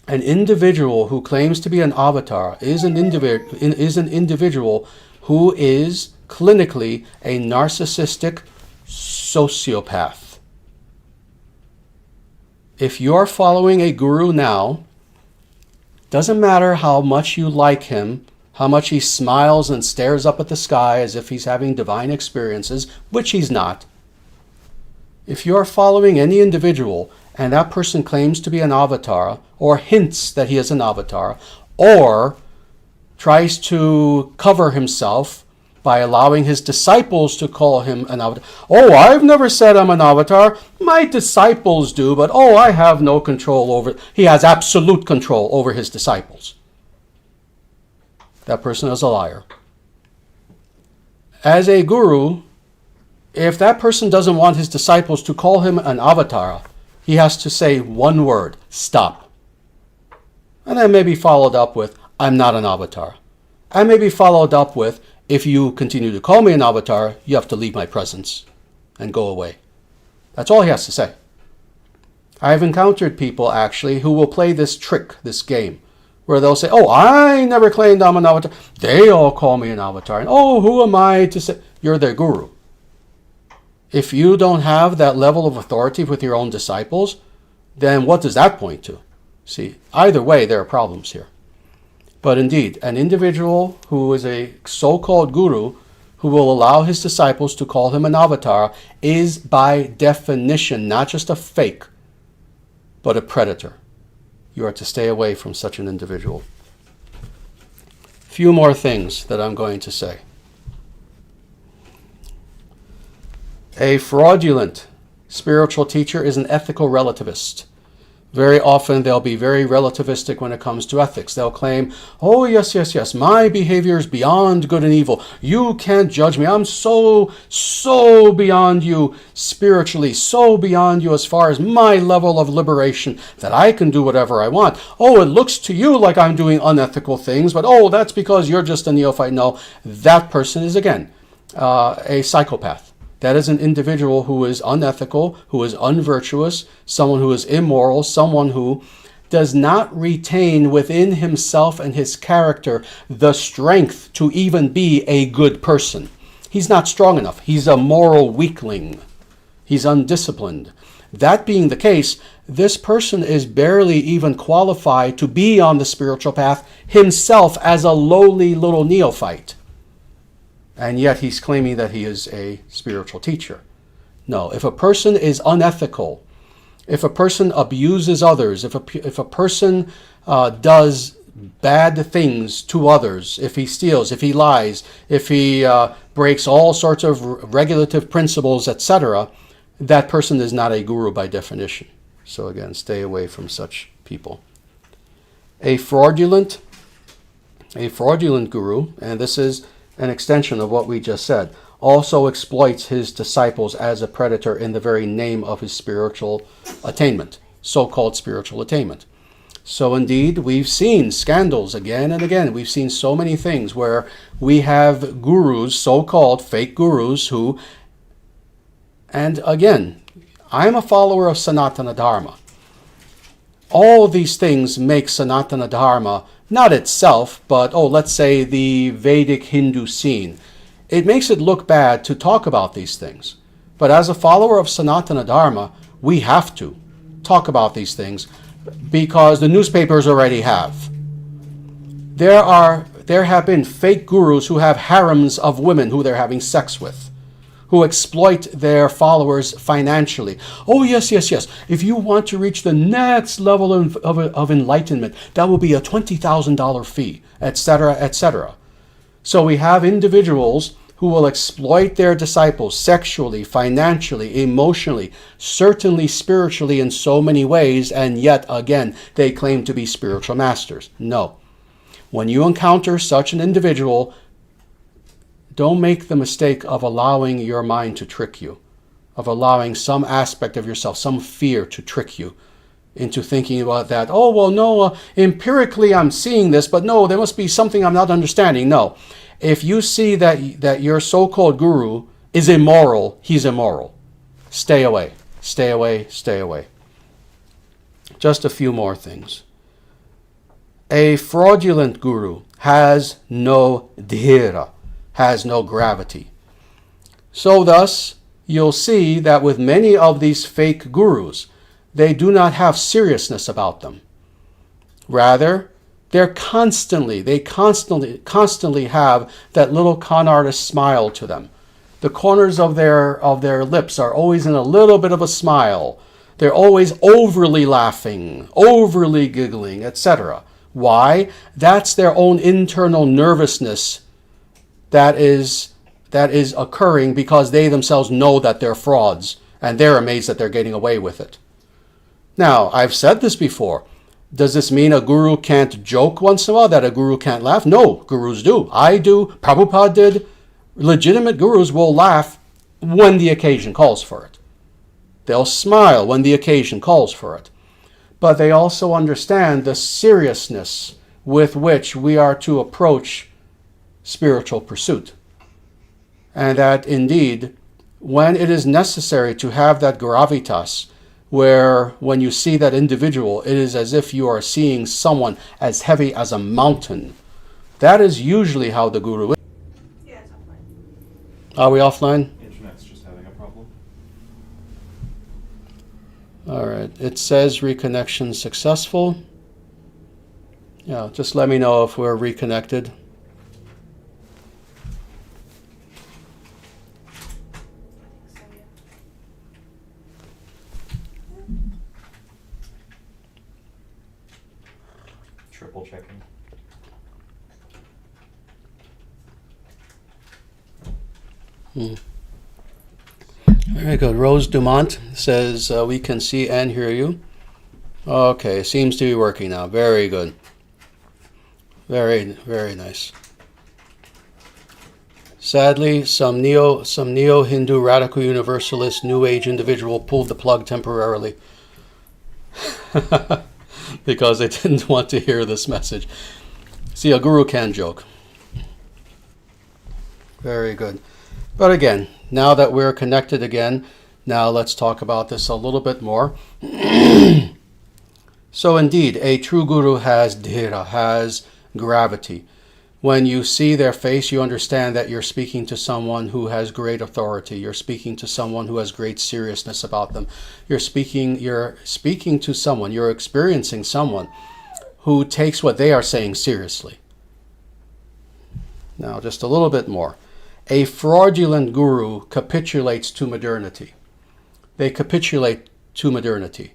An individual who claims to be an avatar is an individual who is clinically a narcissistic sociopath. If you're following a guru now, doesn't matter how much you like him, how much he smiles and stares up at the sky as if he's having divine experiences, which he's not. If you're following any individual and that person claims to be an avatar, or hints that he is an avatar, or tries to cover himself by allowing his disciples to call him an avatar. Oh, I've never said I'm an avatar. My disciples do, but I have no control over it. He has absolute control over his disciples. That person is a liar. As a guru, if that person doesn't want his disciples to call him an avatar, he has to say one word, stop. And then maybe followed up with, I'm not an avatar. And maybe followed up with, if you continue to call me an avatar, you have to leave my presence and go away. That's all he has to say. I've encountered people actually who will play this trick, this game, where they'll say, oh, I never claimed I'm an avatar. They all call me an avatar. And oh, who am I to say? You're their guru. If you don't have that level of authority with your own disciples, then what does that point to? See, either way, there are problems here. But indeed, an individual who is a so-called guru who will allow his disciples to call him an avatar is by definition not just a fake, but a predator. You are to stay away from such an individual. Few more things that I'm going to say. A fraudulent spiritual teacher is an ethical relativist. Very often they'll be very relativistic when it comes to ethics. They'll claim, oh yes, my behavior is beyond good and evil. You can't judge me. I'm so beyond you spiritually, so beyond you as far as my level of liberation that I can do whatever I want. Oh, it looks to you like I'm doing unethical things, but oh, that's because you're just a neophyte. No, that person is again a psychopath. That is an individual who is unethical, who is unvirtuous, someone who is immoral, someone who does not retain within himself and his character the strength to even be a good person. He's not strong enough. He's a moral weakling. He's undisciplined. That being the case, this person is barely even qualified to be on the spiritual path himself as a lowly little neophyte. And yet he's claiming that he is a spiritual teacher. No, if a person is unethical, if a person abuses others, if a person does bad things to others, if he steals, if he lies, if he breaks all sorts of regulative principles, etc., that person is not a guru by definition. So again, stay away from such people. A fraudulent guru, and this is an extension of what we just said, also exploits his disciples as a predator in the very name of his spiritual attainment, so-called spiritual attainment. So indeed, we've seen scandals again and again. We've seen so many things where we have gurus, so-called fake gurus, who, and again, I'm a follower of Sanatana Dharma. All these things make Sanatana Dharma not itself, but, let's say the Vedic Hindu scene. It makes it look bad to talk about these things. But as a follower of Sanatana Dharma, we have to talk about these things because the newspapers already have. There have been fake gurus who have harems of women who they're having sex with, who exploit their followers financially. Oh, yes. If you want to reach the next level of enlightenment, that will be a $20,000 fee, etc., etc. So we have individuals who will exploit their disciples sexually, financially, emotionally, certainly spiritually in so many ways, and yet, again, they claim to be spiritual masters. No. When you encounter such an individual, don't make the mistake of allowing your mind to trick you, of allowing some aspect of yourself, some fear to trick you into thinking about that. Oh, well, no, empirically I'm seeing this, but no, there must be something I'm not understanding. No. If you see that your so-called guru is immoral, he's immoral. Stay away. Stay away. Stay away. Just a few more things. A fraudulent guru has no dhira, has no gravity. So thus, you'll see that with many of these fake gurus, they do not have seriousness about them. Rather, they constantly have that little con artist smile to them. The corners of their lips are always in a little bit of a smile. They're always overly laughing, overly giggling, etc. Why? That's their own internal nervousness that is occurring because they themselves know that they're frauds and they're amazed that they're getting away with it. Now, I've said this before. Does this mean a guru can't joke once in a while, that a guru can't laugh? No, gurus do. I do. Prabhupada did. Legitimate gurus will laugh when the occasion calls for it. They'll smile when the occasion calls for it. But they also understand the seriousness with which we are to approach spiritual pursuit. And that indeed, when it is necessary to have that gravitas, where when you see that individual, it is as if you are seeing someone as heavy as a mountain. That is usually how the guru is. Yeah, it's offline. Are we offline? Internet's just having a problem. All right. It says reconnection successful. Yeah, just let me know if we're reconnected. So, yeah. Triple checking. Very good. Rose Dumont says we can see and hear you. Okay, seems to be working now. Very good. Very, very nice. Sadly, some neo-Hindu radical universalist New Age individual pulled the plug temporarily because they didn't want to hear this message. See, a guru can joke. Very good. But again, now that we're connected again, now let's talk about this a little bit more. So indeed, a true guru has dhira, has gravity. When you see their face, you understand that you're speaking to someone who has great authority. You're speaking to someone who has great seriousness about them. You're speaking to someone, you're experiencing someone who takes what they are saying seriously. Now, just a little bit more. A fraudulent guru capitulates to modernity. They capitulate to modernity.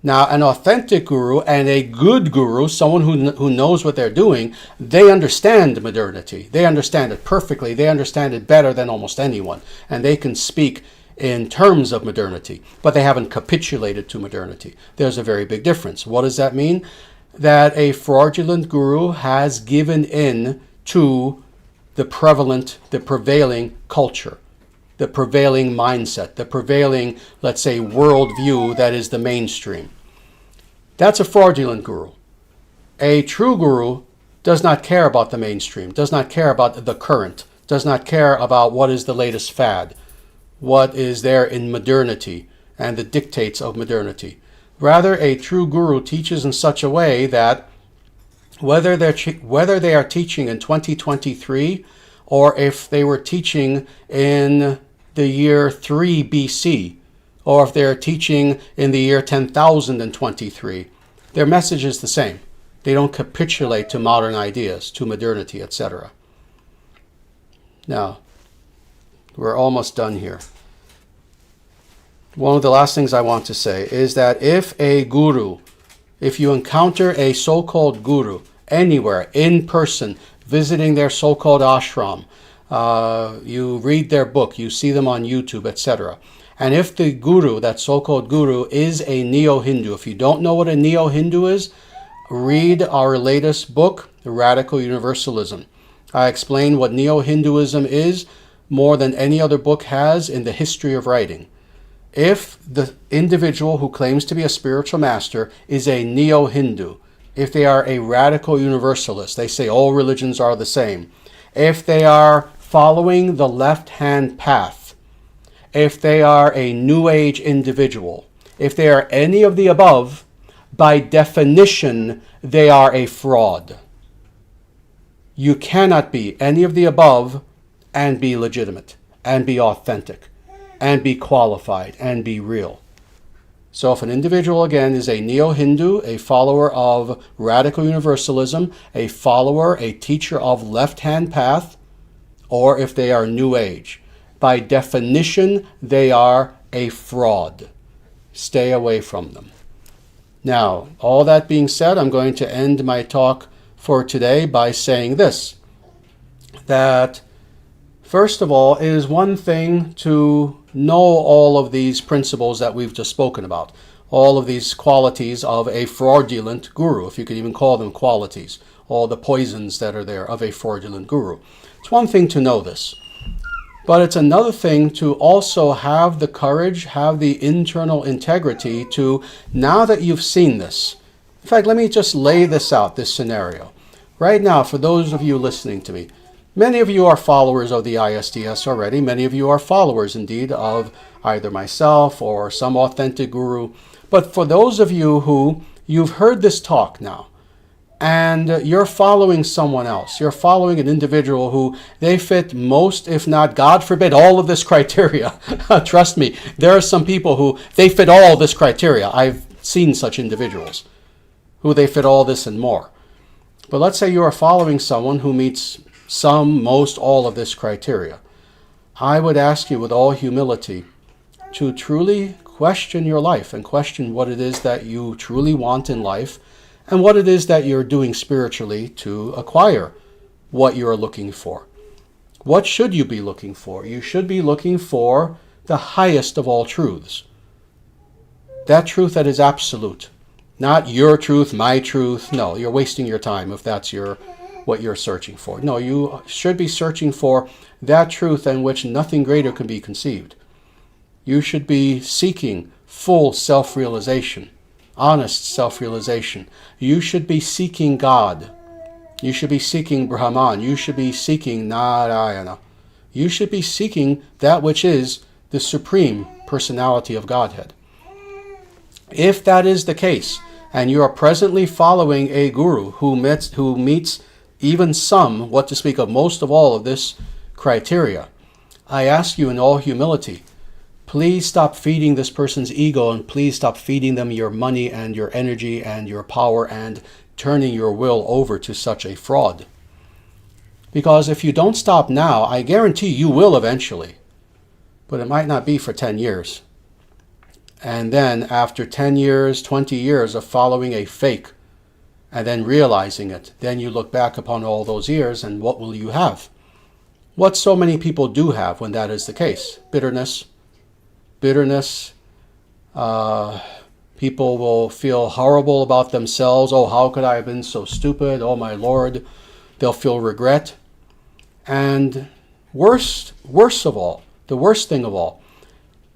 Now, an authentic guru and a good guru, someone who knows what they're doing, they understand modernity. They understand it perfectly. They understand it better than almost anyone. And they can speak in terms of modernity, but they haven't capitulated to modernity. There's a very big difference. What does that mean? That a fraudulent guru has given in to the prevailing culture, the prevailing mindset, the prevailing, let's say, worldview that is the mainstream. That's a fraudulent guru. A true guru does not care about the mainstream, does not care about the current, does not care about what is the latest fad, what is there in modernity and the dictates of modernity. Rather, a true guru teaches in such a way that whether they are teaching in 2023 or if they were teaching in the year 3 BC, or if they're teaching in the year 10,023, their message is the same. They don't capitulate to modern ideas, to modernity, etc. Now, we're almost done here. One of the last things I want to say is that if you encounter a so-called guru anywhere, in person, visiting their so-called ashram, you read their book, you see them on YouTube, etc. And if the guru, that so-called guru, is a neo-Hindu, if you don't know what a neo-Hindu is, read our latest book, Radical Universalism. I explain what neo-Hinduism is more than any other book has in the history of writing. If the individual who claims to be a spiritual master is a neo-Hindu, if they are a radical universalist, they say all religions are the same, if they are following the left-hand path, if they are a New Age individual, if they are any of the above, by definition, they are a fraud. You cannot be any of the above and be legitimate, and be authentic, and be qualified, and be real. So if an individual, again, is a neo-Hindu, a follower of radical universalism, a follower, a teacher of left-hand path, or if they are New Age, by definition, they are a fraud. Stay away from them. Now, all that being said, I'm going to end my talk for today by saying this, that first of all, it is one thing to know all of these principles that we've just spoken about, all of these qualities of a fraudulent guru, if you could even call them qualities, all the poisons that are there of a fraudulent guru. It's one thing to know this. But it's another thing to also have the courage, have the internal integrity to, now that you've seen this. In fact, let me just lay this out, this scenario. Right now, for those of you listening to me, many of you are followers of the ISDS already. Many of you are followers, indeed, of either myself or some authentic guru. But for those of you who you've heard this talk now, and you're following someone else, you're following an individual who they fit most, if not, God forbid, all of this criteria. Trust me, there are some people who they fit all this criteria. I've seen such individuals who they fit all this and more. But let's say you are following someone who meets some, most, all of this criteria. I would ask you with all humility to truly question your life and question what it is that you truly want in life and what it is that you're doing spiritually to acquire what you're looking for. What should you be looking for? You should be looking for the highest of all truths. That truth that is absolute. Not your truth, my truth. No, you're wasting your time if that's what you're searching for. No, you should be searching for that truth in which nothing greater can be conceived. You should be seeking full self-realization, honest self-realization. You should be seeking God. You should be seeking Brahman. You should be seeking Narayana. You should be seeking that which is the supreme personality of Godhead. If that is the case, and you are presently following a guru who meets even some, what to speak of most of all of this criteria, I ask you in all humility, please stop feeding this person's ego and please stop feeding them your money and your energy and your power and turning your will over to such a fraud. Because if you don't stop now, I guarantee you will eventually. But it might not be for 10 years. And then after 10 years, 20 years of following a fake and then realizing it, then you look back upon all those years and what will you have? What so many people do have when that is the case? Bitterness. People will feel horrible about themselves. Oh, how could I have been so stupid? Oh, my Lord. They'll feel regret. And worst of all, the worst thing of all,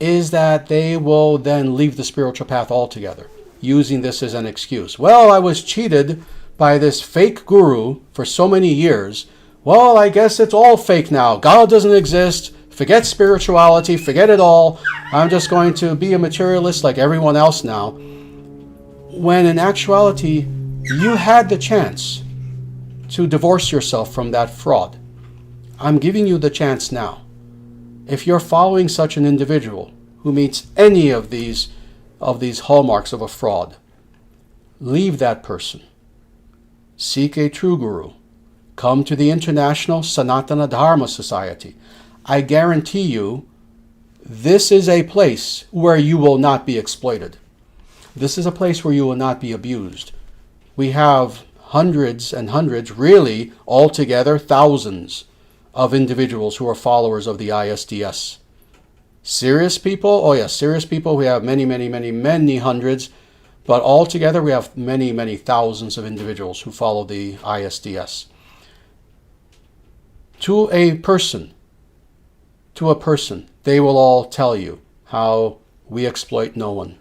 is that they will then leave the spiritual path altogether, using this as an excuse. Well, I was cheated by this fake guru for so many years. Well, I guess it's all fake now. God doesn't exist. Forget spirituality. Forget it all. I'm just going to be a materialist like everyone else now. When in actuality, you had the chance to divorce yourself from that fraud. I'm giving you the chance now. If you're following such an individual who meets any of these hallmarks of a fraud, leave that person. Seek a true guru. Come to the International Sanatana Dharma Society. I guarantee you, this is a place where you will not be exploited. This is a place where you will not be abused. We have hundreds and hundreds, really altogether thousands of individuals who are followers of the ISDS. Serious people? Oh yes, serious people. We have many hundreds, but altogether we have many thousands of individuals who follow the ISDS. To a person, they will all tell you how we exploit no one.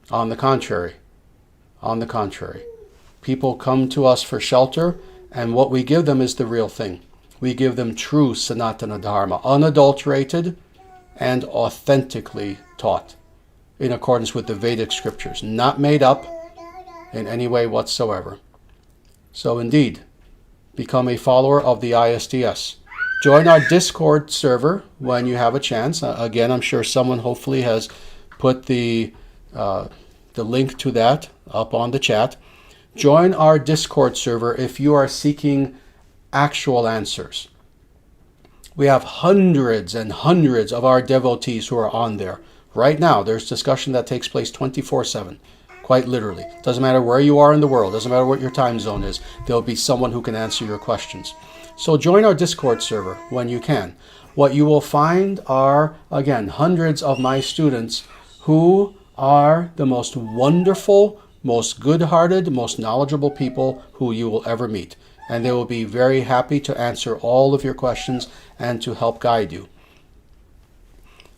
On the contrary, people come to us for shelter, and what we give them is the real thing. We give them true Sanatana Dharma, unadulterated and authentically taught in accordance with the Vedic scriptures, not made up in any way whatsoever. So indeed, become a follower of the ISDS. Join our Discord server when you have a chance. Again, I'm sure someone hopefully has put the link to that up on the chat. Join our Discord server if you are seeking actual answers. We have hundreds and hundreds of our devotees who are on there. Right now, there's discussion that takes place 24/7, quite literally. Doesn't matter where you are in the world, doesn't matter what your time zone is, there'll be someone who can answer your questions. So join our Discord server when you can. What you will find are, again, hundreds of my students who are the most wonderful, most good-hearted, most knowledgeable people who you will ever meet. and they will be very happy to answer all of your questions and to help guide you.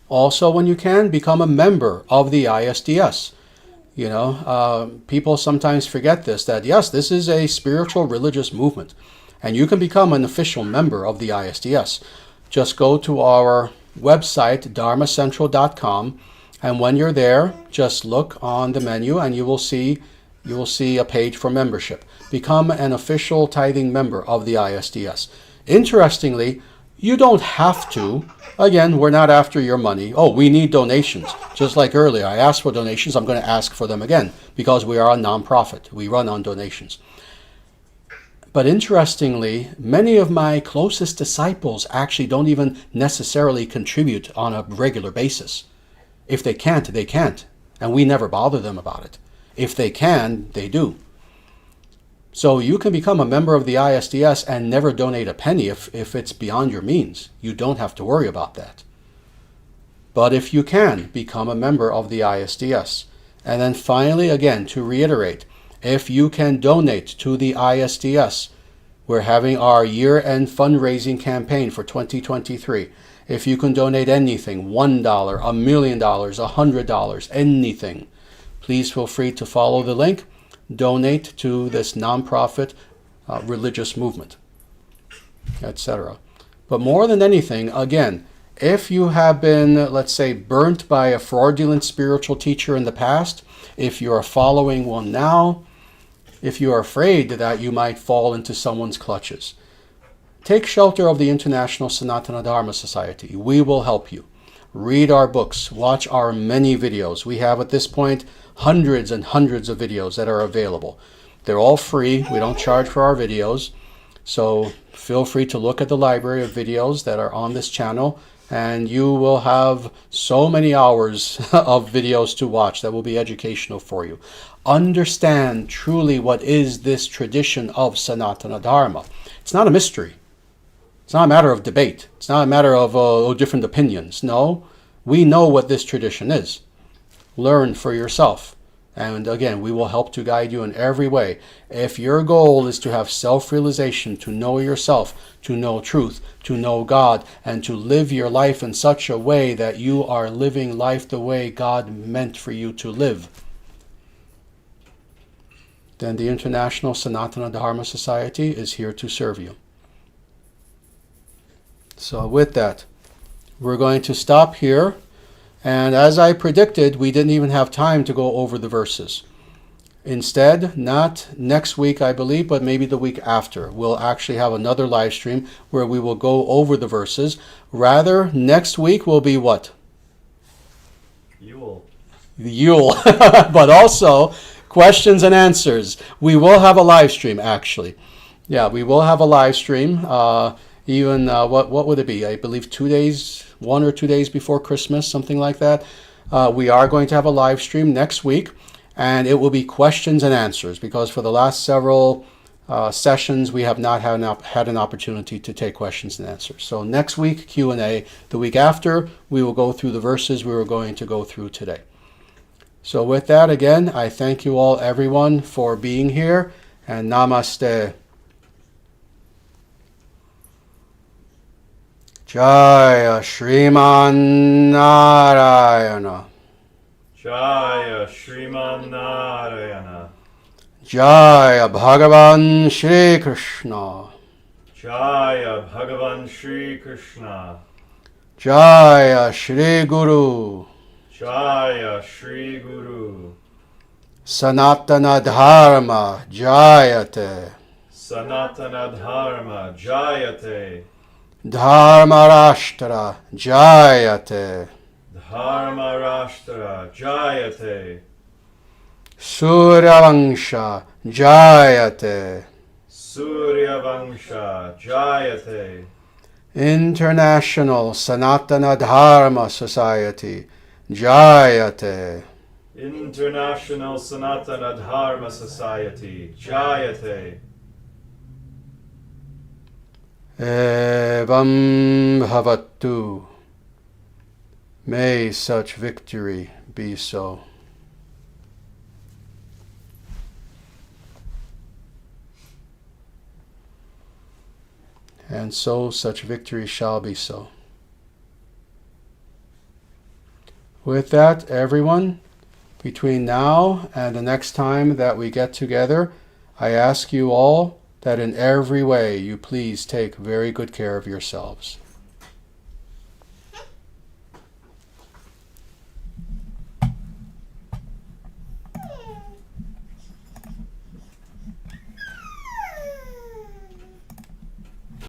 Also, when you can, become a member of the ISDS. You know, people sometimes forget this, that yes, this is a spiritual religious movement, and you can become an official member of the ISDS. Just go to our website, dharmacentral.com, and when you're there, just look on the menu and you will see a page for membership. Become an official tithing member of the ISDS. Interestingly, you don't have to. Again, we're not after your money. Oh, we need donations. Just like earlier, I asked for donations. I'm going to ask for them again because we are a nonprofit. We run on donations. But interestingly, many of my closest disciples actually don't even necessarily contribute on a regular basis. If they can't, they can't. And we never bother them about it. If they can, they do. So you can become a member of the ISDS and never donate a penny if it's beyond your means. You don't have to worry about that. But if you can, become a member of the ISDS. And then finally, again, to reiterate, if you can donate to the ISDS, we're having our year-end fundraising campaign for 2023. If you can donate anything, $1, $1 million, $100, anything, please feel free to follow the link. Donate to this nonprofit religious movement, etc. But more than anything, again, if you have been, let's say, burnt by a fraudulent spiritual teacher in the past, if you are following one now, if you are afraid that you might fall into someone's clutches, take shelter of the International Sanatana Dharma Society. We will help you. Read our books. Watch our many videos. We have at this point hundreds and hundreds of videos that are available. They're all free. We don't charge for our videos. So feel free to look at the library of videos that are on this channel, and you will have so many hours of videos to watch that will be educational for you. Understand truly what is this tradition of Sanatana Dharma. It's not a mystery. It's not a matter of debate. It's not a matter of different opinions. No, we know what this tradition is. Learn for yourself. And again, we will help to guide you in every way. If your goal is to have self-realization, to know yourself, to know truth, to know God, and to live your life in such a way that you are living life the way God meant for you to live, then the International Sanatana Dharma Society is here to serve you. So with that, we're going to stop here. And as I predicted, we didn't even have time to go over the verses. Instead, not next week, I believe, but maybe the week after, we'll actually have another live stream where we will go over the verses. Rather, next week will be what? Yule. Yule. But also, questions and answers. We will have a live stream, actually. Yeah, we will have a live stream. What would it be? I believe 2 days, 1 or 2 days before Christmas, something like that. We are going to have a live stream next week, and it will be questions and answers, because for the last several sessions we have not had an opportunity to take questions and answers. So next week, Q&A. The week after, we will go through the verses we were going to go through today. So with that, again, I thank you all, everyone, for being here, and namaste. Jaya Shriman Narayana. Jaya Shriman Narayana. Jaya Bhagavan Shri Krishna. Jaya Bhagavan Shri Krishna. Jaya Shri Guru. Jaya Shri Guru. Sanatana Dharma Jayate. Sanatana Dharma Jayate. Dharma Rashtra Jayate. Dharma Rashtra Jayate. Suryavansha Jayate. Suryavansha Jayate. International Sanatana Dharma Society Jayate. International Sanatana Dharma Society Jayate. Evam Bhavatu. May such victory be so. and so such victory shall be so. With that, everyone, between now and the next time that we get together, I ask you all that in every way you please take very good care of yourselves.